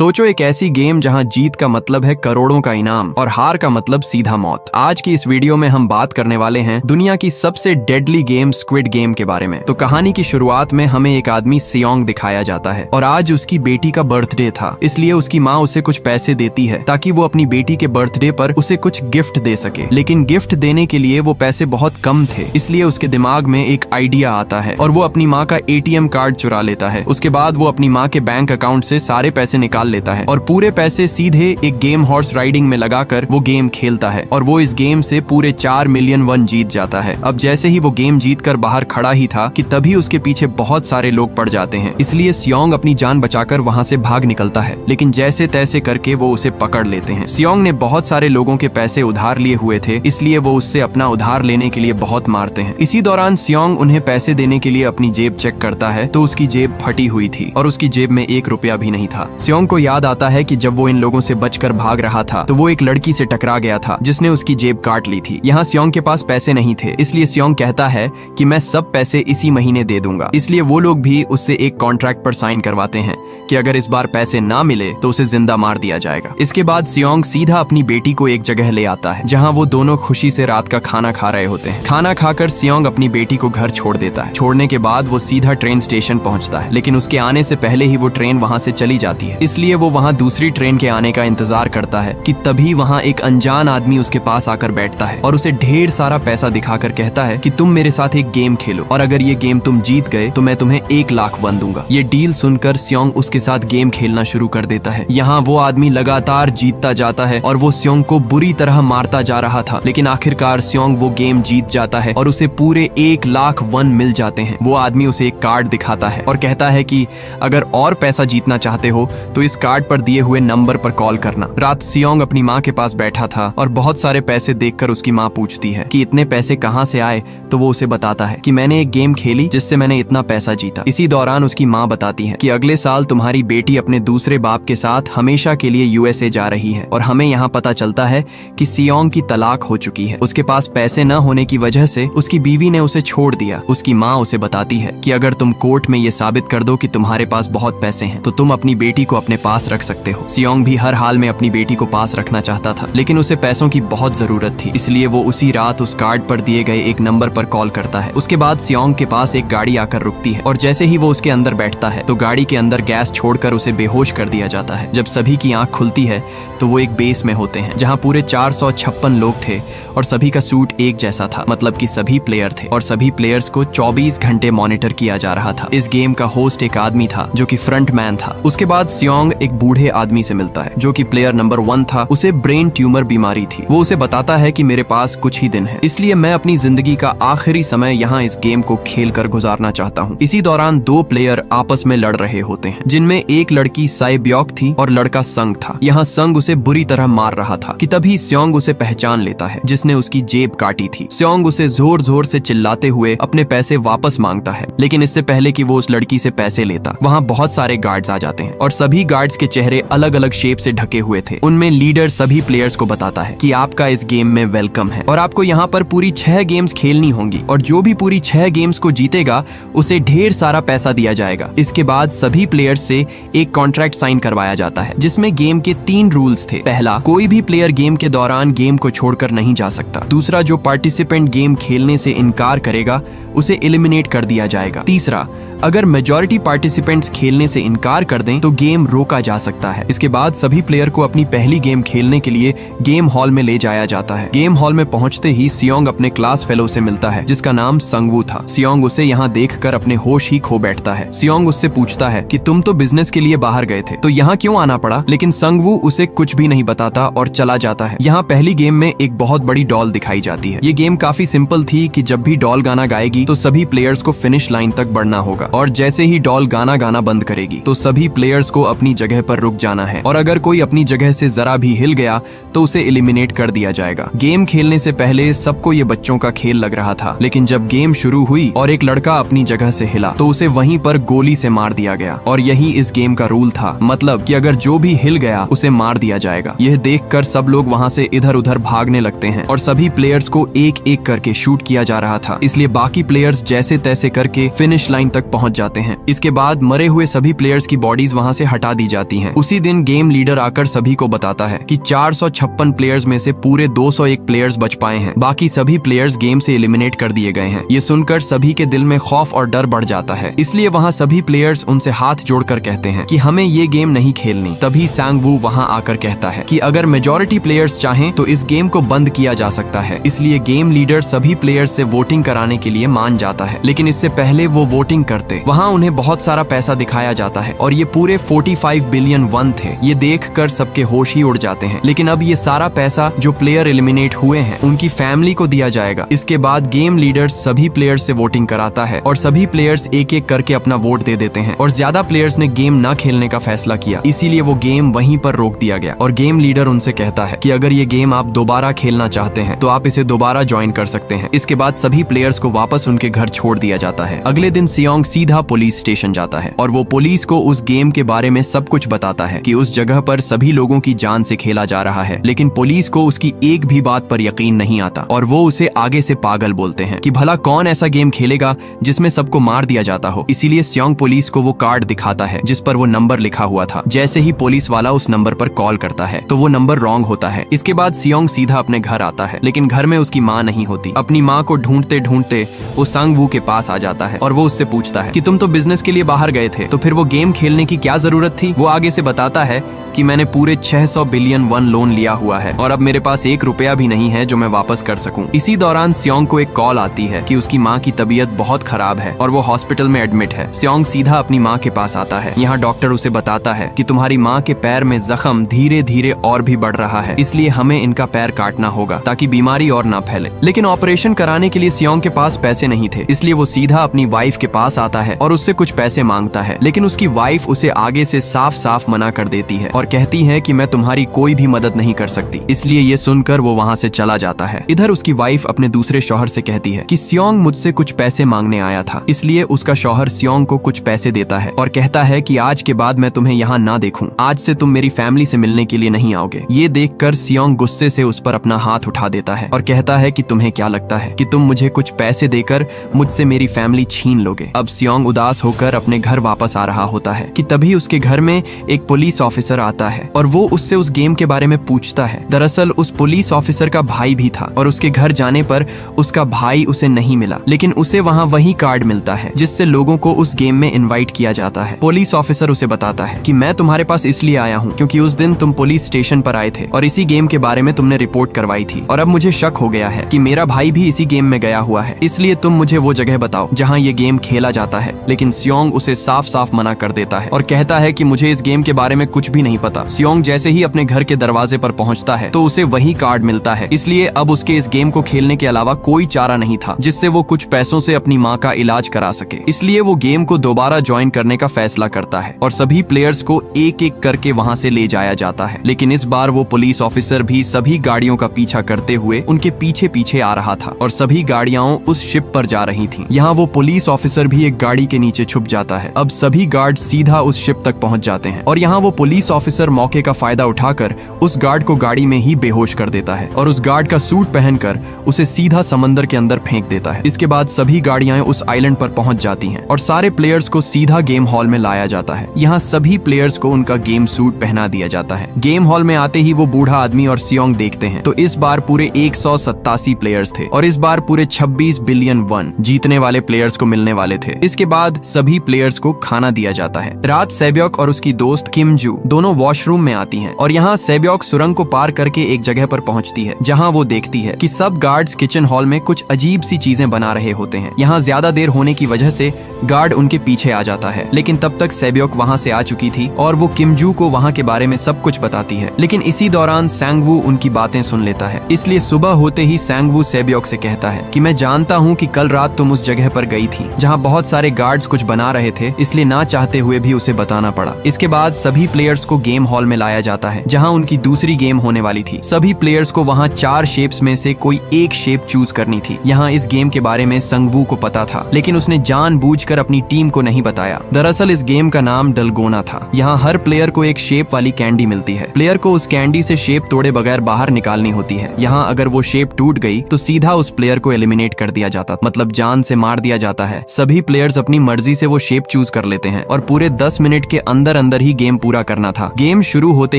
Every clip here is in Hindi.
सोचो एक ऐसी गेम जहां जीत का मतलब है करोड़ों का इनाम और हार का मतलब सीधा मौत। आज की इस वीडियो में हम बात करने वाले हैं दुनिया की सबसे डेडली गेम स्क्विड गेम के बारे में। तो कहानी की शुरुआत में हमें एक आदमी सियोंग दिखाया जाता है और आज उसकी बेटी का बर्थडे था, इसलिए उसकी माँ उसे कुछ पैसे देती है ताकि वो अपनी बेटी के बर्थडे पर उसे कुछ गिफ्ट दे सके। लेकिन गिफ्ट देने के लिए वो पैसे बहुत कम थे, इसलिए उसके दिमाग में एक आइडिया आता है और वो अपनी माँ का एटीएम कार्ड चुरा लेता है। उसके बाद वो अपनी माँ के बैंक अकाउंट से सारे पैसे निकाल लेता है और पूरे पैसे सीधे एक गेम हॉर्स राइडिंग में लगाकर वो गेम खेलता है और वो इस गेम से पूरे 4 मिलियन वन जीत जाता है। अब जैसे ही वो गेम जीत कर बाहर खड़ा ही था कि तभी उसके पीछे बहुत सारे लोग पड़ जाते हैं, इसलिए सियोंग अपनी जान बचाकर वहां से भाग निकलता है। लेकिन जैसे तैसे करके वो उसे पकड़ लेते हैं। सियोंग ने बहुत सारे लोगों के पैसे उधार लिए हुए थे, इसलिए वो उससे अपना उधार लेने के लिए बहुत मारते हैं। इसी दौरान सियोंग उन्हें पैसे देने के लिए अपनी जेब चेक करता है तो उसकी जेब फटी हुई थी और उसकी जेब में 1 रुपया भी नहीं था। सियोंग को याद आता है कि जब वो इन लोगों से बचकर भाग रहा था तो वो एक लड़की से टकरा गया था जिसने उसकी जेब काट ली थी। यहाँ सियोंग के पास पैसे नहीं थे, इसलिए सियोंग कहता है कि मैं सब पैसे इसी महीने दे दूंगा। इसलिए वो लोग भी उससे एक कॉन्ट्रैक्ट पर साइन करवाते हैं कि अगर इस बार पैसे ना मिले तो उसे जिंदा मार दिया जाएगा। इसके बाद सियोंग सीधा अपनी बेटी को एक जगह ले आता है जहाँ वो दोनों खुशी से रात का खाना खा रहे होते हैं। खाना खाकर सियोंग अपनी बेटी को घर छोड़ देता है। छोड़ने के बाद वो सीधा ट्रेन स्टेशन पहुंचता है, लेकिन उसके आने से पहले ही वो ट्रेन वहां से चली जाती है, इसलिए वो वहां दूसरी ट्रेन के आने का इंतजार करता है कि तभी वहां एक अनजान आदमी उसके पास आकर बैठता है और उसे ढेर सारा पैसा दिखाकर कहता है कि तुम मेरे साथ एक गेम खेलो और अगर ये गेम तुम जीत गए तो मैं तुम्हें 1 लाख वन दूंगा। ये डील सुनकर सियोंग उसके साथ गेम खेलना शुरू कर देता है। यहाँ वो आदमी लगातार जीतता जाता है और वो सियोंग को बुरी तरह मारता जा रहा था, लेकिन आखिरकार सियोंग वो गेम जीत जाता है और उसे पूरे 1 लाख वन मिल जाते हैं। वो आदमी उसे एक कार्ड दिखाता है और कहता है कि अगर और पैसा जीतना चाहते हो तो इस कार्ड पर दिए हुए नंबर पर कॉल करना। रात सियोंग अपनी माँ के पास बैठा था और बहुत सारे पैसे देखकर उसकी माँ पूछती है कि इतने पैसे कहाँ से आए, तो वो उसे बताता है कि मैंने एक गेम खेली जिससे मैंने इतना पैसा जीता। इसी दौरान उसकी माँ बताती है कि अगले साल तुम्हारी बेटी अपने दूसरे बाप के साथ हमेशा के लिए यूएसए जा रही है और हमें यहाँ पता चलता है कि सियोंग की तलाक हो चुकी है। उसके पास पैसे न होने की वजह से उसकी बीवी ने उसे छोड़ दिया। उसकी माँ उसे बताती है कि अगर तुम कोर्ट में ये साबित कर दो कि तुम्हारे पास बहुत पैसे हैं तो तुम अपनी बेटी को अपने पास रख सकते हो। सियोंग भी हर हाल में अपनी बेटी को पास रखना चाहता था, लेकिन उसे पैसों की बहुत जरूरत थी, इसलिए वो उसी रात उस कार्ड पर दिए गए एक नंबर पर कॉल करता है। उसके बाद सियोंग के पास एक गाड़ी आकर रुकती है और जैसे ही वो उसके अंदर बैठता है तो गाड़ी के अंदर गैस छोड़कर उसे बेहोश कर दिया जाता है। जब सभी की आंख खुलती है तो वो एक बेस में होते हैं जहाँ पूरे 456 लोग थे और सभी का सूट एक जैसा था, मतलब कि सभी प्लेयर थे और सभी प्लेयर्स को 24 घंटे मॉनिटर किया जा रहा था। इस गेम का होस्ट एक आदमी था जो कि फ्रंट मैन था। उसके बाद सियोंग एक बूढ़े आदमी से मिलता है जो कि प्लेयर नंबर 1 था। उसे ब्रेन ट्यूमर बीमारी थी। वो उसे बताता है कि मेरे पास कुछ ही दिन है, इसलिए मैं अपनी जिंदगी का आखिरी समय यहाँ इस गेम को खेल कर गुजारना चाहता हूँ। इसी दौरान 2 प्लेयर आपस में लड़ रहे होते हैं, जिनमें एक लड़की साइब्योक थी और लड़का संग था। यहाँ संग उसे बुरी तरह मार रहा था कि तभी सियोंग उसे पहचान लेता है जिसने उसकी जेब काटी थी। सियोंग उसे जोर जोर से चिल्लाते हुए अपने पैसे वापस मांगता है, लेकिन इससे पहले कि वो उस लड़की से पैसे लेता वहाँ बहुत सारे गार्ड्स आ जाते हैं और सभी गार्ड्स के चेहरे अलग अलग शेप से ढके हुए थे। उनमें लीडर सभी प्लेयर्स को बताता है कि आपका इस गेम में वेलकम है और आपको यहाँ पर पूरी 6 गेम्स खेलनी होंगी और जो भी पूरी 6 गेम्स को जीतेगा उसे ढेर सारा पैसा दिया जाएगा। इसके बाद सभी प्लेयर्स से एक कॉन्ट्रैक्ट साइन करवाया जाता है जिसमें गेम के 3 रूल्स थे। पहला, कोई भी प्लेयर गेम के दौरान गेम को छोड़कर नहीं जा सकता। दूसरा, जो पार्टिसिपेंट गेम खेलने से इनकार करेगा उसे एलिमिनेट कर दिया जाएगा। तीसरा, अगर मेजॉरिटी पार्टिसिपेंट्स खेलने से इनकार कर दें तो गेम रोका जा सकता है। इसके बाद सभी प्लेयर को अपनी पहली गेम खेलने के लिए गेम हॉल में ले जाया जाता है। गेम हॉल में पहुंचते ही सियोंग अपने क्लास फेलो से मिलता है जिसका नाम संगवू था। सियोंग उसे यहाँ देखकर अपने होश ही खो बैठता है। सियोंग उससे पूछता है कि तुम तो बिजनेस के लिए बाहर गए थे तो यहाँ क्यों आना पड़ा, लेकिन संगवू उसे कुछ भी नहीं बताता और चला जाता है। यहाँ पहली गेम में एक बहुत बड़ी डॉल दिखाई जाती है। ये गेम काफी सिंपल थी कि जब भी डॉल गाना गाएगी तो सभी प्लेयर्स को फिनिश लाइन तक बढ़ना होगा और जैसे ही डॉल गाना गाना बंद करेगी तो सभी प्लेयर्स को अपनी जगह पर रुक जाना है और अगर कोई अपनी जगह से जरा भी हिल गया तो उसे एलिमिनेट कर दिया जाएगा। गेम खेलने से पहले सबको ये बच्चों का खेल लग रहा था, लेकिन जब गेम शुरू हुई और एक लड़का अपनी जगह से हिला तो उसे वहीं पर गोली से मार दिया गया और यही इस गेम का रूल था, मतलब कि अगर जो भी हिल गया उसे मार दिया जाएगा। यह देखकर सब लोग वहां से इधर उधर भागने लगते हैं और सभी प्लेयर्स को एक एक करके शूट किया जा रहा था, इसलिए बाकी प्लेयर्स जैसे तैसे करके फिनिश लाइन तक पहुंच जाते हैं। इसके बाद मरे हुए सभी प्लेयर्स की बॉडीज वहां से हटा दी जाती हैं। उसी दिन गेम लीडर आकर सभी को बताता है कि 456 प्लेयर्स में से पूरे 201 प्लेयर्स बच पाए हैं, बाकी सभी प्लेयर्स गेम से एलिमिनेट कर दिए गए हैं। ये सुनकर सभी के दिल में खौफ और डर बढ़ जाता है। इसलिए वहाँ सभी प्लेयर्स उनसे हाथ जोड़कर कहते हैं कि हमें ये गेम नहीं खेलनी। तभी सांग वू वहाँ आकर कहता है कि अगर मेजॉरिटी प्लेयर्स चाहें तो इस गेम को बंद किया जा सकता है। इसलिए गेम लीडर सभी प्लेयर्स से वोटिंग कराने के लिए मान जाता है। लेकिन इससे पहले वो वोटिंग करते वहाँ उन्हें बहुत सारा पैसा दिखाया जाता है और ये पूरे 45 बिलियन वन थे। ये देखकर सबके होश ही उड़ जाते हैं। लेकिन अब ये सारा पैसा जो प्लेयर एलिमिनेट हुए हैं उनकी फैमिली को दिया जाएगा। इसके बाद गेम लीडर सभी प्लेयर्स से वोटिंग कराता है और सभी प्लेयर्स एक एक करके अपना वोट दे देते हैं और ज्यादा प्लेयर्स ने गेम न खेलने का फैसला किया। इसीलिए वो गेम वहीं पर रोक दिया गया और गेम लीडर उनसे कहता है कि अगर ये गेम आप दोबारा खेलना चाहते हैं तो आप इसे दोबारा ज्वाइन कर सकते हैं। इसके बाद सभी प्लेयर्स को वापस उनके घर छोड़ दिया जाता है। अगले दिन सियोंग सीधा पुलिस स्टेशन जाता है और वो पुलिस को उस गेम के बारे में सब कुछ बताता है कि उस जगह पर सभी लोगों की जान से खेला जा रहा है। लेकिन पुलिस को उसकी एक भी बात पर यकीन नहीं आता और वो उसे आगे से पागल बोलते हैं कि भला कौन ऐसा गेम खेलेगा जिसमें सबको मार दिया जाता हो। इसीलिए सियोंग पुलिस को वो कार्ड दिखाता है जिस पर वो नंबर लिखा हुआ था। जैसे ही पुलिस वाला उस नंबर पर कॉल करता है तो वो नंबर रॉन्ग होता है। इसके बाद सियोंग सीधा अपने घर आता है, लेकिन घर में उसकी माँ नहीं होती। अपनी माँ को ढूंढते ढूंढते वो सांग वू के पास आ जाता है और वो उससे पूछता है कि तुम तो बिजनेस के लिए बाहर गए थे, तो फिर वो गेम खेलने की क्या जरूरत थी। वो आगे से बताता है कि मैंने पूरे 600 बिलियन वन लोन लिया हुआ है और अब मेरे पास 1 रुपया भी नहीं है जो मैं वापस कर सकूं। इसी दौरान सियोंग को एक कॉल आती है कि उसकी माँ की तबीयत बहुत खराब है और वो हॉस्पिटल में एडमिट है। सियोंग सीधा अपनी माँ के पास आता है। यहाँ डॉक्टर उसे बताता है कि तुम्हारी माँ के पैर में जख्म धीरे धीरे और भी बढ़ रहा है, इसलिए हमें इनका पैर काटना होगा ताकि बीमारी और ना फैले। लेकिन ऑपरेशन कराने के लिए सियोंग के पास पैसे नहीं थे, इसलिए वो सीधा अपनी वाइफ के पास आता है और उससे कुछ पैसे मांगता है। लेकिन उसकी वाइफ उसे आगे से साफ साफ मना कर देती है और कहती है कि मैं तुम्हारी कोई भी मदद नहीं कर सकती। इसलिए ये सुनकर वो वहाँ से चला जाता है। इधर उसकी वाइफ अपने दूसरे शौहर से कहती है कि सियोंग मुझसे कुछ पैसे मांगने आया था। इसलिए उसका शौहर सियोंग को कुछ पैसे देता है और कहता है कि आज के बाद मैं तुम्हें यहाँ ना देखूं, आज से तुम मेरी फैमिली से मिलने के लिए नहीं आओगे। ये देखकर सियोंग गुस्से से उस पर अपना हाथ उठा देता है और कहता है कि तुम्हें क्या लगता है कि तुम मुझे कुछ पैसे देकर मुझसे मेरी फैमिली छीन लोगे। अब सियोंग उदास होकर अपने घर वापस आ रहा होता है कि तभी उसके घर में एक पुलिस ऑफिसर आता है और वो उससे उस गेम के बारे में पूछता है। दरअसल उस पुलिस ऑफिसर का भाई भी था और उसके घर जाने पर उसका भाई उसे नहीं मिला, लेकिन उसे वहाँ वही कार्ड मिलता है जिससे लोगों को उस गेम में इनवाइट किया जाता है। पुलिस ऑफिसर उसे बताता है कि मैं तुम्हारे पास इसलिए आया हूँ क्योंकि उस दिन तुम पुलिस स्टेशन पर आए थे और इसी गेम के बारे में तुमने रिपोर्ट करवाई थी और अब मुझे शक हो गया है कि मेरा भाई भी इसी गेम में गया हुआ है, इसलिए तुम मुझे वो जगह बताओ जहाँ ये गेम खेला जाता है। लेकिन सियोंग उसे साफ साफ मना कर देता है और कहता है कि मुझे इस गेम के बारे में कुछ भी नहीं पता। सियोंग जैसे ही अपने घर के दरवाजे पर पहुंचता है तो उसे वही कार्ड मिलता है, इसलिए अब उसके इस गेम को खेलने के अलावा कोई चारा नहीं था जिससे वो कुछ पैसों से अपनी माँ का इलाज करा सके। इसलिए वो गेम को दोबारा ज्वाइन करने का फैसला करता है और सभी प्लेयर्स को एक एक करके वहाँ से ले जाया जाता है। लेकिन इस बार वो पुलिस ऑफिसर भी सभी गाड़ियों का पीछा करते हुए उनके पीछे पीछे आ रहा था और सभी गाड़ियां उस शिप पर जा रही थीं। यहाँ वो पुलिस ऑफिसर भी एक गाड़ी के नीचे छुप जाता है। अब सभी गार्ड सीधा उस शिप तक पहुंच जाते हैं और यहाँ वो पुलिस ऑफिसर मौके का फायदा उठाकर उस गार्ड को गाड़ी में ही बेहोश कर देता है और उस गार्ड का सूट पहनकर उसे सीधा समंदर के अंदर फेंक देता है। इसके बाद सभी गाड़ियां उस आइलैंड पर पहुंच जाती हैं और सारे प्लेयर्स को सीधा गेम हॉल में लाया जाता है। यहाँ सभी प्लेयर्स को उनका गेम सूट पहना दिया जाता है। गेम हॉल में आते ही वो बूढ़ा आदमी और सियोंग देखते हैं तो इस बार पूरे 187 प्लेयर्स थे और इस बार पूरे 26 बिलियन वन जीतने वाले प्लेयर्स को मिलने वाले थे। इसके बाद सभी प्लेयर्स को खाना दिया जाता है। रात सेब्योक और उसकी दोस्त किम जू दोनों वॉशरूम में आती हैं और यहाँ सेब्योक सुरंग को पार करके एक जगह पर पहुंचती है जहाँ वो देखती है कि सब गार्ड्स किचन हॉल में कुछ अजीब सी चीजें बना रहे होते हैं। यहाँ ज्यादा देर होने की वजह से गार्ड उनके पीछे आ जाता है, लेकिन तब तक सेब्योक वहाँ से आ चुकी थी और वो किम जू को वहाँ के बारे में सब कुछ बताती है। लेकिन इसी दौरान सांग वू उनकी बातें सुन लेता है। इसलिए सुबह होते ही सांग वू सेब्योक से कहता है कि मैं जानता हूँ कि कल रात तुम उस जगह पर गई थी जहाँ बहुत सारे गार्ड्स कुछ बना रहे थे, इसलिए ना चाहते हुए भी उसे बताना पड़ा। इसके बाद सभी प्लेयर्स को गेम हॉल में लाया जाता है जहां उनकी दूसरी गेम होने वाली थी। सभी प्लेयर्स को वहां 4 शेप्स में से कोई एक शेप चूज करनी थी। यहाँ इस गेम के बारे में संगवू को पता था, लेकिन उसने जानबूझकर अपनी टीम को नहीं बताया। दरअसल इस गेम का नाम डलगोना था। यहाँ हर प्लेयर को एक शेप वाली कैंडी मिलती है। प्लेयर को उस कैंडी से शेप तोड़े बगैर बाहर निकालनी होती है। यहाँ अगर वो शेप टूट गई तो सीधा उस प्लेयर को एलिमिनेट कर दिया जाता, मतलब जान से मार दिया जाता है। सभी प्लेयर्स अपनी मर्जी से वो शेप चूज कर लेते हैं और पूरे 10 मिनट के अंदर अंदर ही गेम पूरा करना था। गेम शुरू होते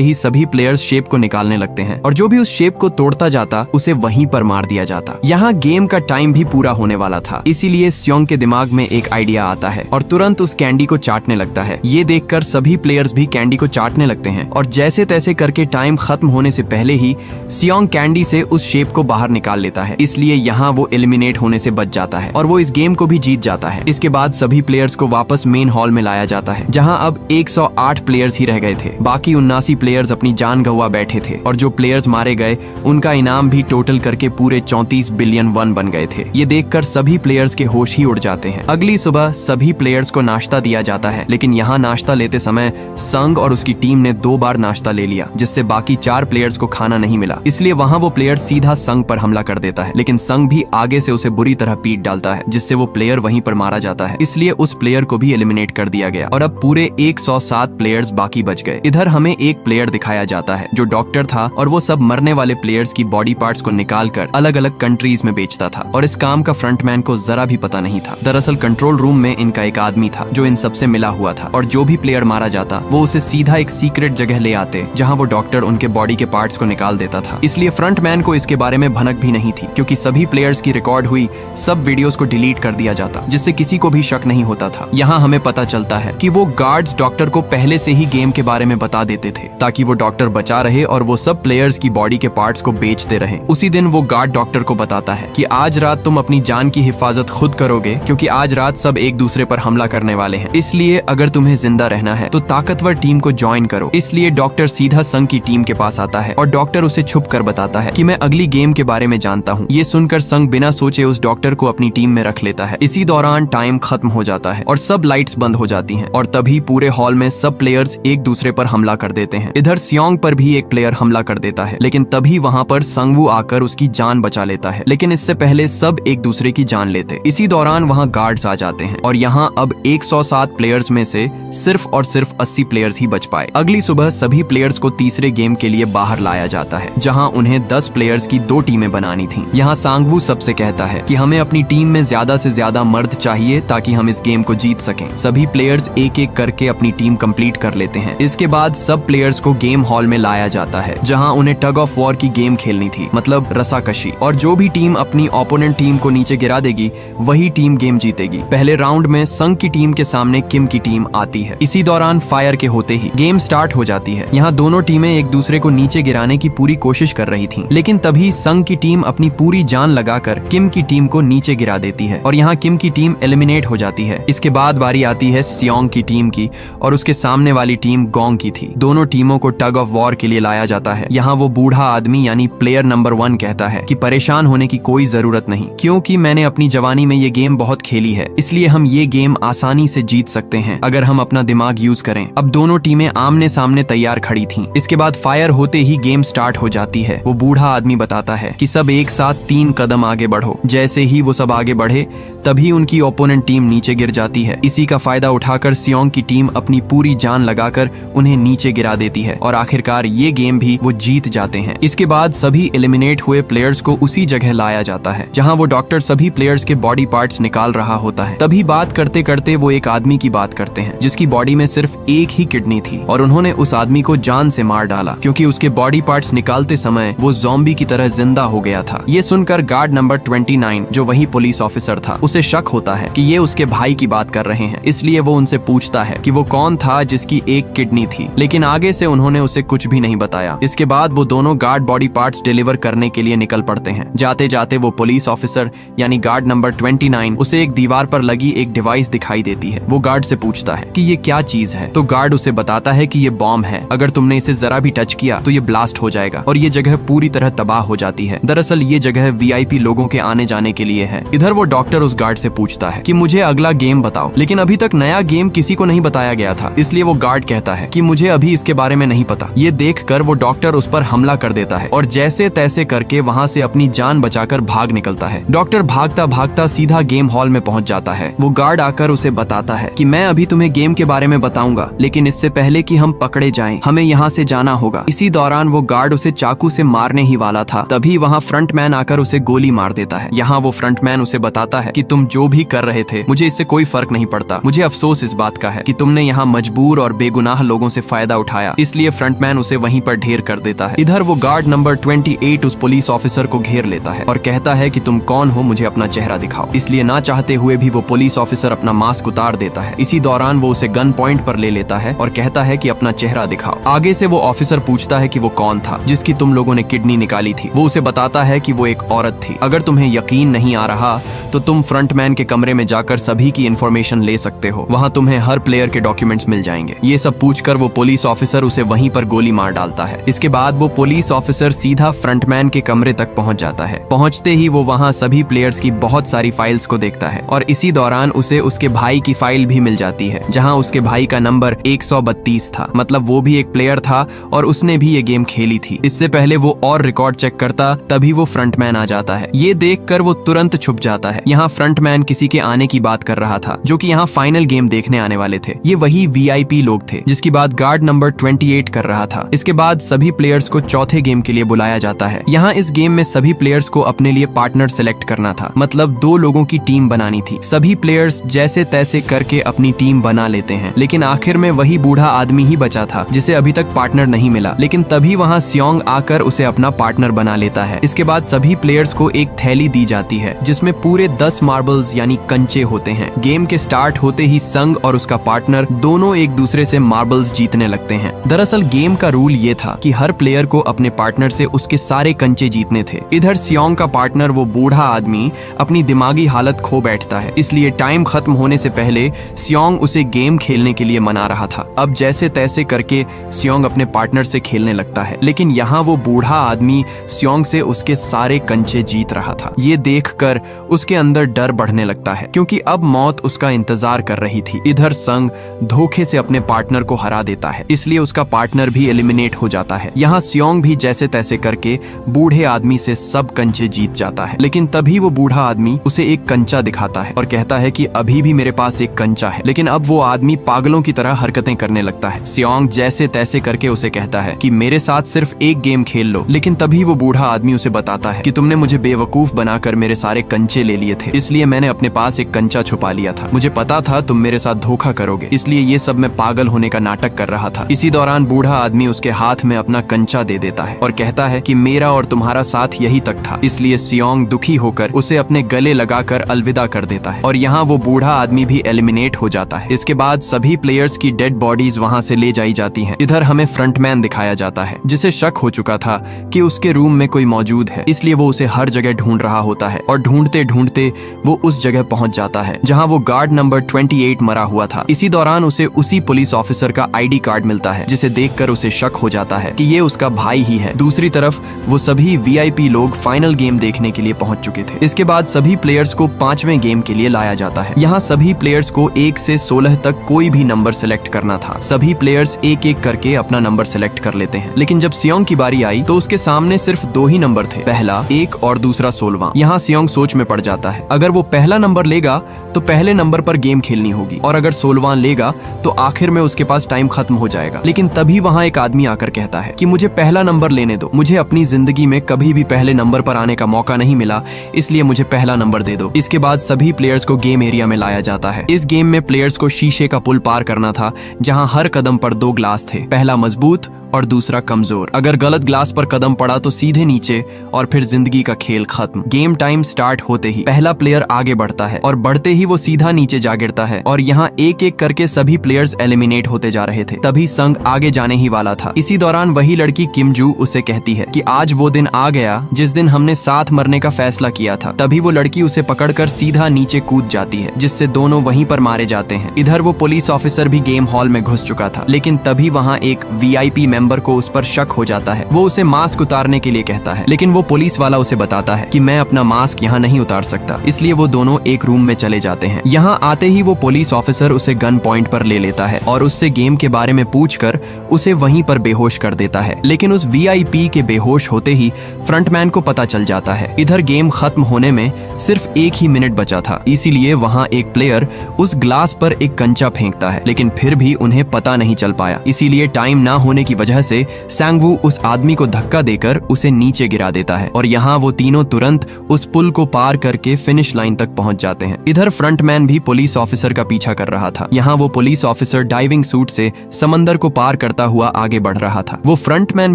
ही सभी प्लेयर्स शेप को निकालने लगते हैं और जो भी उस शेप को तोड़ता जाता उसे वहीं पर मार दिया जाता। यहाँ गेम का टाइम भी पूरा होने वाला था, इसीलिए स्योंग के दिमाग में एक आइडिया आता है और तुरंत उस कैंडी को चाटने लगता है। ये देखकर सभी प्लेयर्स भी कैंडी को चाटने लगते हैं और जैसे तैसे करके टाइम खत्म होने से पहले ही स्योंग कैंडी से उस शेप को बाहर निकाल लेता है। इसलिए यहाँ वो एलिमिनेट होने से बच जाता है और वो इस गेम को भी जीत जाता है। इसके बाद सभी प्लेयर्स को वापस मेन हॉल में लाया जाता है जहाँ अब 108 प्लेयर्स ही रह गए थे। बाकी 79 प्लेयर्स अपनी जान गंवा बैठे थे और जो प्लेयर्स मारे गए उनका इनाम भी टोटल करके पूरे 34 बिलियन वन बन गए थे। ये देखकर सभी प्लेयर्स के होश ही उड़ जाते हैं। अगली सुबह सभी प्लेयर्स को नाश्ता दिया जाता है, लेकिन यहाँ नाश्ता लेते समय संग और उसकी टीम ने 2 बार नाश्ता ले लिया, जिससे बाकी 4 प्लेयर्स को खाना नहीं मिला। इसलिए वहाँ वो प्लेयर सीधा संग पर हमला कर देता है, लेकिन संग भी आगे से उसे बुरी तरह पीट डालता है, जिससे वो प्लेयर वहीं पर मारा जाता है। इसलिए उस प्लेयर को भी एलिमिनेट कर दिया गया और अब पूरे 107 प्लेयर्स बाकी बच गए। इधर हमें एक प्लेयर दिखाया जाता है जो डॉक्टर था और वो सब मरने वाले प्लेयर्स की बॉडी पार्ट्स को निकालकर अलग अलग कंट्रीज में बेचता था और इस काम का फ्रंटमैन को जरा भी पता नहीं था। दरअसल कंट्रोल रूम में इनका एक आदमी था जो इन सबसे मिला हुआ था और जो भी प्लेयर मारा जाता वो उसे सीधा एक सीक्रेट जगह ले आते जहाँ वो डॉक्टर उनके बॉडी के पार्ट्स को निकाल देता था। इसलिए फ्रंटमैन को इसके बारे में भनक भी नहीं थी, क्योंकि सभी प्लेयर्स की रिकॉर्ड हुई सब वीडियोस को डिलीट कर दिया जाता, जिससे किसी को भी शक नहीं होता था। यहाँ हमें पता चलता है कि वो गार्ड्स डॉक्टर को पहले से ही गेम के बारे में बता देते थे ताकि वो डॉक्टर बचा रहे और वो सब प्लेयर्स की बॉडी के पार्ट्स को बेचते रहे। उसी दिन वो गार्ड डॉक्टर को बताता है कि आज रात तुम अपनी जान की हिफाजत खुद करोगे, क्योंकि आज रात सब एक दूसरे पर हमला करने वाले हैं। इसलिए अगर तुम्हें जिंदा रहना है तो ताकतवर टीम को ज्वाइन करो। इसलिए डॉक्टर सीधा संग की टीम के पास आता है और डॉक्टर उसे छुप कर बताता है कि मैं अगली गेम के बारे में जानता हूँ। ये सुनकर संग बिना सोचे उस डॉक्टर को अपनी टीम में रख लेता है। इसी दौरान टाइम खत्म हो जाता है और सब लाइट्स बंद हो जाती हैं और तभी पूरे हॉल में सब प्लेयर्स एक दूसरे पर हमला कर देते हैं। इधर स्योंग पर भी एक प्लेयर हमला कर देता है, लेकिन तभी वहाँ पर संगवू आकर उसकी जान बचा लेता है, लेकिन इससे पहले सब एक दूसरे की जान लेते। इसी दौरान वहाँ गार्ड्स आ जाते हैं और यहाँ अब 107 प्लेयर्स में से सिर्फ और सिर्फ 80 प्लेयर्स ही बच पाए। अगली सुबह सभी प्लेयर्स को तीसरे गेम के लिए बाहर लाया जाता है जहाँ उन्हें 10 प्लेयर्स की 2 टीमें बनानी थी। यहाँ सांगवू सबसे कहता है कि हमें अपनी टीम में ज्यादा से ज्यादा मर्द चाहिए ताकि हम इस गेम को जीत सकें। सभी प्लेयर्स एक एक करके अपनी टीम कंप्लीट कर लेते हैं। इसके बाद सब प्लेयर्स को गेम हॉल में लाया जाता है जहाँ उन्हें टग ऑफ वॉर की गेम खेलनी थी, मतलब रस्साकशी, और जो भी टीम अपनी ओपोनेंट टीम को नीचे गिरा देगी वही टीम गेम जीतेगी। पहले राउंड में संग की टीम के सामने किम की टीम आती है। इसी दौरान फायर के होते ही गेम स्टार्ट हो जाती है। यहाँ दोनों टीमें एक दूसरे को नीचे गिराने की पूरी कोशिश कर रही थी, लेकिन तभी संग की टीम अपनी पूरी जान लगाकर किम की टीम को नीचे गिरा देती है और यहाँ किम की टीम एलिमिनेट हो जाती है। इसके बाद बारी आती है स्योंग की टीम की और उसके सामने वाली टीम गोंग की थी। दोनों टीमों को टग ऑफ वॉर के लिए लाया जाता है। यहाँ वो बूढ़ा आदमी यानी प्लेयर नंबर 1 कहता है कि परेशान होने की कोई जरूरत नहीं, क्योंकि मैंने अपनी जवानी में ये गेम बहुत खेली है, इसलिए हम ये गेम आसानी से जीत सकते हैं अगर हम अपना दिमाग यूज करें। अब दोनों टीमें आमने सामने तैयार खड़ी थीं। इसके बाद फायर होते ही गेम स्टार्ट हो जाती है। वो बूढ़ा आदमी बताता है कि सब एक साथ 3 कदम आगे बढ़ो। जैसे ही वो सब आगे बढ़े तभी उनकी ओपोनेंट टीम नीचे गिर जाती है। इसी का फायदा उठाकर स्योंग की टीम अपनी पूरी जान लगाकर उन्हें नीचे गिरा देती है और आखिरकार ये गेम भी वो जीत जाते हैं। इसके बाद सभी एलिमिनेट हुए प्लेयर्स को उसी जगह लाया जाता है जहां वो डॉक्टर सभी प्लेयर्स के बॉडी पार्ट्स निकाल रहा होता है। तभी बात करते करते वो एक आदमी की बात करते हैं जिसकी बॉडी में सिर्फ एक ही किडनी थी और उन्होंने उस आदमी को जान से मार डाला क्योंकि उसके बॉडी पार्ट्स निकालते समय वो ज़ॉम्बी की तरह जिंदा हो गया था। ये सुनकर गार्ड नंबर 29 जो वही पुलिस ऑफिसर था उसे शक होता है कि ये उसके भाई की बात कर रहे हैं, इसलिए वो उनसे पूछता है कि वो कौन था जिसकी एक किडनी थी, लेकिन आगे से उन्होंने उसे कुछ भी नहीं बताया। इसके बाद वो दोनों गार्ड बॉडी पार्ट्स डिलीवर करने के लिए निकल पड़ते हैं। जाते जाते वो पुलिस ऑफिसर यानी गार्ड नंबर 29 उसे एक दीवार पर लगी एक डिवाइस दिखाई देती है। वो गार्ड से पूछता है कि ये क्या चीज है, तो गार्ड उसे बताता है कि ये बॉम्ब है, अगर तुमने इसे जरा भी टच किया तो ये ब्लास्ट हो जाएगा और ये जगह पूरी तरह तबाह हो जाती है। दरअसल ये जगह VIP लोगों के आने जाने के लिए है। इधर वो डॉक्टर उस गार्ड से पूछता है कि मुझे अगला गेम बताओ, लेकिन अभी तक नया गेम किसी को नहीं बताया गया था, इसलिए वो गार्ड कहता है कि मुझे अभी इसके बारे में नहीं पता। ये देखकर वो डॉक्टर उस पर हमला कर देता है और जैसे तैसे करके वहाँ से अपनी जान बचाकर भाग निकलता है। डॉक्टर भागता भागता सीधा गेम हॉल में पहुंच जाता है। वो गार्ड आकर उसे बताता है कि मैं अभी तुम्हें गेम के बारे में बताऊंगा, लेकिन इससे पहले कि हम पकड़े जाएं, हमें यहाँ से जाना होगा। इसी दौरान वो गार्ड उसे चाकू से मारने ही वाला था, तभी वहाँ फ्रंटमैन आकर उसे गोली मार देता है। यहाँ वो फ्रंटमैन उसे बताता है कि तुम जो भी कर रहे थे मुझे इससे कोई फर्क नहीं पड़ता। मुझे अफसोस इस बात का है कि तुमने यहाँ मजबूर और बेगुनाह लोगों से फायदा उठाया, इसलिए फ्रंटमैन उसे वहीं पर ढेर कर देता है। इधर वो गार्ड नंबर 28 उस पुलिस ऑफिसर को घेर लेता है और कहता है कि तुम कौन हो, मुझे अपना चेहरा दिखाओ। इसलिए ना चाहते हुए भी वो पुलिस ऑफिसर अपना मास्क उतार देता है। इसी दौरान वो उसे गन पॉइंट पर ले लेता है और कहता है कि अपना चेहरा दिखाओ। आगे से वो ऑफिसर पूछता है कि वो कौन था जिसकी तुम लोगों ने किडनी निकाली थी। वो उसे बताता है कि वो एक औरत थी। अगर तुम्हें यकीन नहीं आ रहा तो तुम फ्रंटमैन के कमरे में जाकर सभी की इंफॉर्मेशन ले सकते हो, वहाँ तुम्हें हर प्लेयर के डॉक्यूमेंट्स मिल जाएंगे। ये सब पूछकर वो पुलिस ऑफिसर उसे वहीं पर गोली मार डालता है। इसके बाद वो पुलिस ऑफिसर सीधा फ्रंटमैन के कमरे तक पहुंच जाता है। पहुंचते ही वो वहाँ सभी प्लेयर्स की बहुत सारी फाइल्स को देखता है और इसी दौरान उसे उसके भाई की फाइल भी मिल जाती है, जहाँ उसके भाई का नंबर 132 था। मतलब वो भी एक प्लेयर था और उसने भी ये गेम खेली थी। इससे पहले वो और रिकॉर्ड चेक करता तभी वो फ्रंटमैन आ जाता है। ये देखकर वो तुरंत छुप जाता है। यहाँ फ्रंटमैन किसी के आने की बात कर रहा था जो कि यहाँ फाइनल गेम देखने आने वाले थे। ये वही VIP लोग थे जिसकी बात गार्ड नंबर 28 कर रहा था। इसके बाद सभी प्लेयर्स को चौथे गेम के लिए बुलाया जाता है। यहाँ इस गेम में सभी प्लेयर्स को अपने लिए पार्टनर सेलेक्ट करना था, मतलब 2 लोगों की टीम बनानी थी। सभी प्लेयर्स जैसे तैसे करके अपनी टीम बना लेते हैं, लेकिन आखिर में वही बूढ़ा आदमी ही बचा था जिसे अभी तक पार्टनर नहीं मिला। लेकिन तभी वहाँ सियोंग आकर उसे अपना पार्टनर बना लेता है। इसके बाद सभी प्लेयर्स को एक थैली दी जाती है जिसमें पूरे 10 मार्बल्स यानी कंचे होते हैं। गेम के स्टार्ट होते ही संग और उसका पार्टनर दोनों एक दूसरे से मार्बल्स जीतने लगते हैं। दरअसल गेम का रूल ये था कि हर प्लेयर को अपने पार्टनर से उसके सारे कंचे जीतने थे। इधर सियोंग का पार्टनर वो बूढ़ा आदमी अपनी दिमागी हालत खो बैठता है, इसलिए टाइम खत्म होने से पहले सियोंग उसे गेम खेलने के लिए मना रहा था। अब जैसे तैसे करके सियोंग अपने पार्टनर से खेलने लगता है, लेकिन यहाँ वो बूढ़ा आदमी सियोंग से उसके सारे कंचे जीत रहा था। ये देखकर उसके अंदर डर बढ़ने लगता है क्योंकि अब मौत उसका इंतजार कर रही थी। इधर संग धोखे से अपने पार्टनर को हरा देता है, इसलिए उसका पार्टनर भी एलिमिनेट हो जाता है। यहाँ सियोंग भी जैसे तैसे करके बूढ़े आदमी से सब कंचे जीत जाता है, लेकिन तभी वो बूढ़ा आदमी उसे एक कंचा दिखाता है और कहता है कि अभी भी मेरे पास एक कंचा है। लेकिन अब वो आदमी पागलों की तरह हरकतें करने लगता है। सियोंग जैसे तैसे करके उसे कहता है कि मेरे साथ सिर्फ एक गेम खेल लो, लेकिन तभी वो बूढ़ा आदमी उसे बताता है कि तुमने मुझे बेवकूफ बनाकर मेरे सारे कंचे ले लिए थे, इसलिए मैंने अपने पास एक कंचा छुपा लिया था। मुझे पता था तुम मेरे साथ धोखा करोगे, इसलिए ये सब मैं पागल होने का नाटक कर रहा था। इसी दौरान बूढ़ा आदमी उसके हाथ में अपना कंचा दे देता है और कहता है कि मेरा और तुम्हारा साथ यही तक था। इसलिए सियोंग दुखी होकर उसे अपने गले लगाकर अलविदा कर देता है और यहाँ वो बूढ़ा आदमी भी एलिमिनेट हो जाता है। इसके बाद सभी प्लेयर्स की डेड बॉडीज वहाँ से ले जाई जाती हैं। इधर हमें फ्रंटमैन दिखाया जाता है जिसे शक हो चुका था कि उसके रूम में कोई मौजूद है, इसलिए वो उसे हर जगह ढूंढ रहा होता है और ढूंढते ढूंढते वो उस जगह पहुंच जाता है जहां वो गार्ड नंबर 28 मरा हुआ था। इसी दौरान उसे उसी पुलिस ऑफिसर का ID कार्ड मिलता है जिसे देखकर उसे शक हो जाता है कि ये उसका भाई ही है। दूसरी तरफ वो सभी VIP लोग फाइनल गेम देखने के लिए पहुंच चुके थे। इसके बाद सभी प्लेयर्स को 5वें गेम के लिए लाया जाता है। यहाँ सभी प्लेयर्स को 1 से 16 तक कोई भी नंबर सेलेक्ट करना था। सभी प्लेयर्स एक एक करके अपना नंबर सेलेक्ट कर लेते हैं, लेकिन जब सियोंग की बारी आई तो उसके सामने सिर्फ 2 ही नंबर थे, पहला 1 और दूसरा 16वां। यहाँ सियोंग सोच में पड़ जाता है, अगर वो पहला नंबर लेगा तो पहले नंबर पर गेम खेलनी होगी और अगर 16वां लेगा तो आखिर में उसके पास टाइम खत्म हो जाएगा। लेकिन तभी वहाँ एक आदमी आकर कहता है कि मुझे पहला नंबर लेने दो, मुझे अपनी जिंदगी में कभी भी पहले नंबर पर आने का मौका नहीं मिला, इसलिए मुझे पहला नंबर दे दो। इसके बाद सभी प्लेयर्स को गेम एरिया में लाया जाता है। इस गेम में प्लेयर्स को शीशे का पुल पार करना था जहाँ हर कदम पर 2 ग्लास थे, पहला मजबूत और दूसरा कमजोर। अगर गलत ग्लास पर कदम पड़ा तो सीधे नीचे और फिर जिंदगी का खेल खत्म। गेम टाइम स्टार्ट होते ही पहला प्लेयर आगे बढ़ता है और बढ़ते ही वो सीधा नीचे जा गिरता है और यहाँ एक एक करके सभी प्लेयर्स एलिमिनेट होते जा रहे थे। तभी संग आगे जाने ही वाला था। इसी दौरान वही लड़की किम जू उसे कहती है कि आज वो दिन आ गया जिस दिन हमने साथ मरने का फैसला किया था। तभी वो लड़की उसे पकड़कर सीधा नीचे कूद जाती है, जिससे दोनों वहीं पर मारे जाते हैं। इधर वो पुलिस ऑफिसर भी गेम हॉल में घुस चुका था, लेकिन तभी वहाँ एक VIP मेंबर को उस पर शक हो जाता है। वो उसे मास्क उतारने के लिए कहता है, लेकिन वो पुलिस वाला उसे बताता है कि मैं अपना मास्क यहाँ नहीं उतार सकता। इसलिए वो दोनों एक रूम में चले जाते हैं। यहाँ आते ही वो पुलिस ऑफिसर उसे गन पॉइंट पर ले लेता है और उससे गेम के बारे में पूछकर उसे वहीं पर बेहोश कर देता है। लेकिन उस VIP के बेहोश होते ही फ्रंटमैन को पता चल जाता है। इधर गेम खत्म होने में सिर्फ 1 ही मिनट बचा था, इसीलिए वहां एक प्लेयर उस ग्लास पर एक कंचा फेंकता है, लेकिन फिर भी उन्हें पता नहीं चल पाया। इसीलिए टाइम ना होने की वजह से सांगवू उस आदमी को धक्का देकर उसे नीचे गिरा देता है और यहाँ वो तीनों तुरंत उस पुल को पार करके फिनिश लाइन तक पहुंच जाते हैं। इधर फ्रंटमैन भी पुलिस ऑफिसर का पीछा कर रहा था। यहाँ वो पुलिस ऑफिसर डाइविंग सूट से समंदर को पार करता हुआ आगे बढ़ रहा था। वो फ्रंटमैन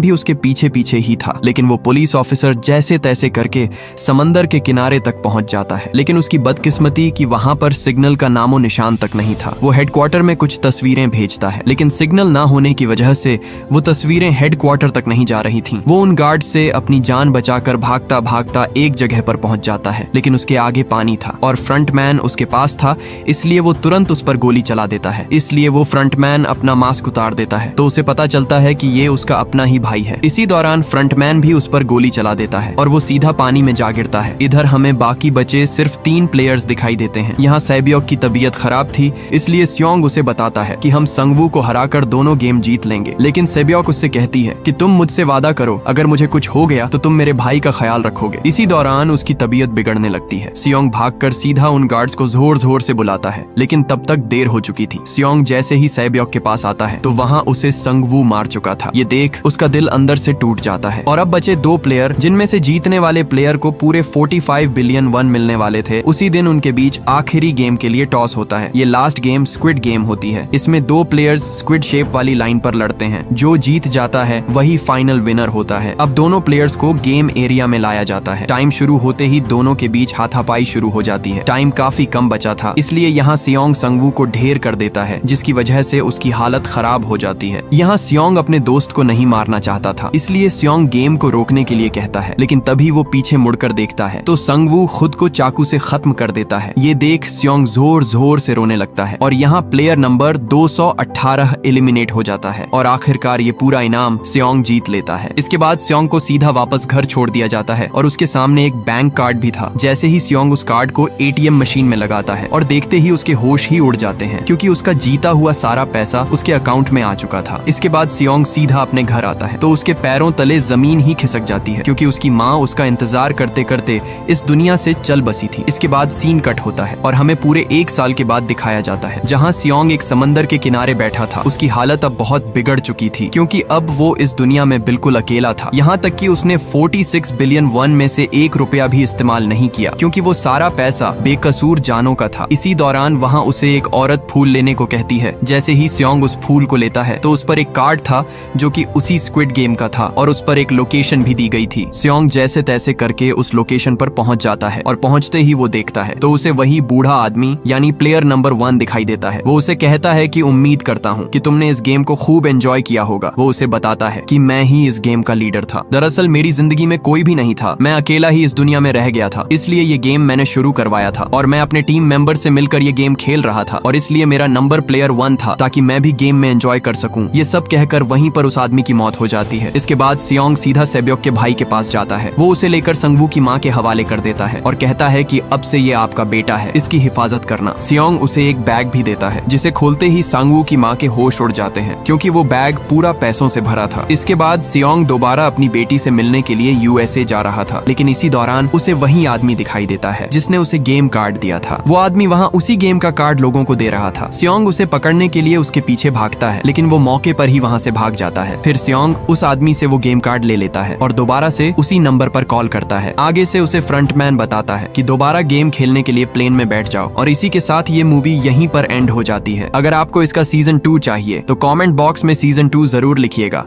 भी उसके पीछे पीछे ही था, लेकिन वो पुलिस ऑफिसर जैसे तैसे करके समंदर के किनारे तक पहुंच जाता है। लेकिन उसकी बदकिस्मती कि वहां पर सिग्नल का नामो निशान तक नहीं था। वो हेडक्वार्टर में कुछ तस्वीरें भेजता है, लेकिन सिग्नल ना होने की वजह से वो तस्वीरें हेडक्वार्टर तक नहीं जा रही थीं। वो उन गार्ड से अपनी जान बचाकर भागता भागता एक जगह पर पहुंच जाता है, लेकिन उसके आगे पानी था और फ्रंटमैन उसके पास था, इसलिए वो तुरंत उस पर गोली चला देता है। इसलिए वो फ्रंटमैन अपना मास्क उतार देता है, तो उसे पता चलता है कि ये उसका अपना ही भाई है। इसी दौरान फ्रंटमैन भी उस पर गोली चला देता है और वो सीधा पानी में जा गिरता है। इधर हमें बाकी बचे सिर्फ 3 प्लेयर्स दिखाई देते हैं। यहाँ सैबियोक की तबीयत खराब थी, इसलिए स्योंग उसे बताता है कि हम संगवू को हराकर दोनों गेम जीत लेंगे। लेकिन सैबियोक उससे कहती है कि तुम मुझसे वादा करो, अगर मुझे कुछ हो गया तो तुम मेरे भाई का ख्याल रखोगे। इसी दौरान उसकी तबीयत बिगड़ने लगती है। स्योंग भागकर सीधा उन गार्ड्स को जोर जोर से बुलाता है, लेकिन तब तक देर हो चुकी थी। स्योंग जैसे ही सैबियोक के पास आता है तो वहाँ उसे संगवू मार चुका था। ये देख उसका दिल अंदर से टूट जाता है। और अब बचे 2 प्लेयर, जिनमें से जीतने वाले प्लेयर को पूरे 45 बिलियन वन मिलने वाले थे। उसी दिन उनके बीच आखिरी गेम के लिए टॉस होता है। ये लास्ट गेम स्क्विड गेम होती है। इसमें 2 प्लेयर्स स्क्विड शेप वाली लाइन पर लड़ते हैं। जो जीत जाता है वही फाइनल विनर होता है। अब दोनों प्लेयर्स को गेम एरिया में लाया जाता है। टाइम शुरू होते ही दोनों के बीच हाथापाई शुरू हो जाती है। टाइम काफी कम बचा था, इसलिए यहाँ स्योंग संगवू को ढेर कर देता है, जिसकी वजह से उसकी हालत खराब हो जाती है। यहाँ स्योंग अपने दोस्त को नहीं मारना चाहता था, इसलिए स्योंग गेम को रोकने के लिए कहता है, लेकिन तभी वो पीछे मुड़कर देखता है तो संगवू खुद को चाकू से खत्म कर देता है। ये देख स्योंग जोर जोर से रोने लगता है और यहाँ प्लेयर नंबर 218 एलिमिनेट हो जाता है और आखिरकार ये पूरा इनाम स्योंग जीत लेता है। इसके बाद स्योंग को सीधा वापस घर छोड़ दिया जाता है और उसके सामने एक बैंक कार्ड भी था। जैसे ही स्योंग उस कार्ड को ATM मशीन में लगाता है और देखते ही उसके होश ही उड़ जाते हैं, क्योंकि उसका जीता हुआ सारा पैसा उसके अकाउंट में आ चुका था। इसके बाद स्योंग सीधा अपने घर आता है तो उसके पैरों तले जमीन ही खिसक जाती है, क्योंकि उसकी माँ उसका इंतजार करते करते इस दुनिया से चल बसी थी। इसके बाद सीन कट होता है और हमें पूरे 1 साल के बाद दिखाया जाता है, जहाँ स्योंग एक समंदर के किनारे बैठा था। उसकी हालत अब बहुत बिगड़ चुकी थी, क्योंकि अब वो इस दुनिया में बिल्कुल अकेला था। यहाँ तक कि उसने 46 बिलियन वन में से 1 रुपया भी इस्तेमाल नहीं किया, क्योंकि वो सारा पैसा बेकसूर जानों का था। इसी दौरान वहाँ उसे एक औरत फूल लेने को कहती है। जैसे ही स्योंग उस फूल को लेता है तो उस पर एक कार्ड था जो कि उसी स्क्विड गेम का था और उस पर एक लोकेशन भी दी गई थी। स्योंग जैसे तैसे करके उस लोकेशन पर पहुंच जाता है और पहुंचते ही वो देखता है तो उसे वही बूढ़ा आदमी यानी प्लेयर नंबर 1 दिखाई देता है। वो उसे कहता है कि उम्मीद करता हूँ कि तुमने इस गेम को खूब एंजॉय किया होगा। वो उसे बताता है कि मैं ही इस गेम का लीडर था। दरअसल मेरी जिंदगी में कोई भी नहीं था, मैं अकेला ही इस दुनिया में रह गया था, इसलिए ये गेम मैंने शुरू करवाया था और मैं अपने टीम मेंबर से मिलकर ये गेम खेल रहा था और इसलिए मेरा नंबर प्लेयर 1 था, ताकि मैं भी गेम में एंजॉय कर सकूं। ये सब कहकर वहीं पर उस आदमी की मौत हो जाती है। इसके बाद स्योंग सीधा सैबियोक के भाई के पास जाता है। वो उसे लेकर संगवू की माँ के हवाले कर देता है और कहता है कि अब से ये आपका बेटा है, इसकी हिफाजत करना। स्योंग उसे एक बैग भी देता है, जिसे खोलते ही संगवू की माँ के होश उड़ जाते हैं, क्योंकि वो बैग पूरा पैसों से भरा था। इसके बाद स्योंग दोबारा अपनी बेटी से मिलने के लिए USA जा रहा था, लेकिन इसी दौरान उसे वही आदमी दिखाई देता है जिसने उसे गेम कार्ड दिया था। वो आदमी वहाँ उसी गेम का कार्ड लोगों को दे रहा था। स्योंग उसे पकड़ने के लिए उसके पीछे भागता है, लेकिन वो मौके पर ही वहाँ से भाग जाता है। फिर स्योंग उस आदमी से वो गेम कार्ड ले लेता है और दोबारा से उसी नंबर पर कॉल करता है। आगे से उसे फ्रंटमैन बताता है कि दोबारा गेम खेलने के लिए प्लेन में बैठ जाओ। और इसी के साथ ये मूवी यहीं पर एंड हो जाती है। अगर आपको इसका सीजन 2 चाहिए तो कमेंट बॉक्स में सीजन 2 जरूर लिखिएगा।